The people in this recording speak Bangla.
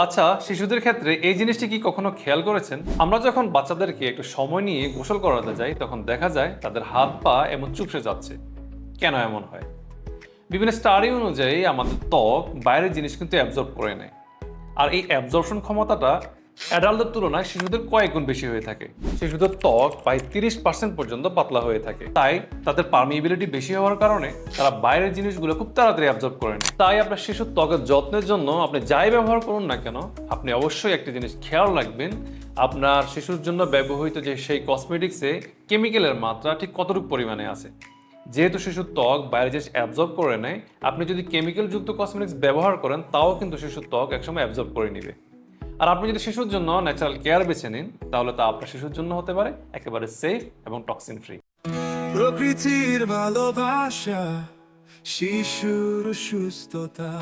আচ্ছা, শিশুদের ক্ষেত্রে এই জিনিসটি কি কখনো খেয়াল করেছেন? আমরা যখন বাচ্চাদেরকে একটু সময় নিয়ে গোসল করাতে যাই, তখন দেখা যায় তাদের হাত পা এমন চুপসে যাচ্ছে। কেন এমন হয়? বিভিন্ন স্টাডি অনুযায়ী আমাদের ত্বক বাইরের জিনিস কিন্তু অ্যাবজর্ব করে নেয়। আর এই অ্যাবজর্পশন ক্ষমতাটা অ্যাডাল্টদের তুলনায় শিশুদের কয়েক গুণ বেশি হয়ে থাকে। শিশুদের ত্বক প্রায় 30% পর্যন্ত পাতলা হয়ে থাকে, তাই তাদের পারমিবিলিটি বেশি হওয়ার কারণে তারা বাইরের জিনিসগুলো খুব তাড়াতাড়ি অ্যাবজর্ব করে নেয়। তাই আপনার শিশুর ত্বকের যত্নের জন্য আপনি যাই ব্যবহার করুন না কেন, আপনি অবশ্যই একটা জিনিস খেয়াল রাখবেন, আপনার শিশুর জন্য ব্যবহৃত যে সেই কসমেটিক্সে কেমিক্যালের মাত্রা ঠিক কতটুকু পরিমাণে আছে। যেহেতু শিশুর ত্বক বাইরে যে অ্যাবজর্ব করে নেয়, আপনি যদি কেমিক্যাল যুক্ত কসমেটিক্স ব্যবহার করেন, তাও কিন্তু শিশুর ত্বক একসময় অ্যাবজর্ব করে নিবে। আর আপনি যদি শিশুর জন্য ন্যাচারাল কেয়ার বেছে নিন, তাহলে তা আপনার শিশুর জন্য হতে পারে একেবারে সেফ এবং টক্সিন ফ্রি। প্রকৃতির ভালোবাসা, শিশুর সুস্থতা।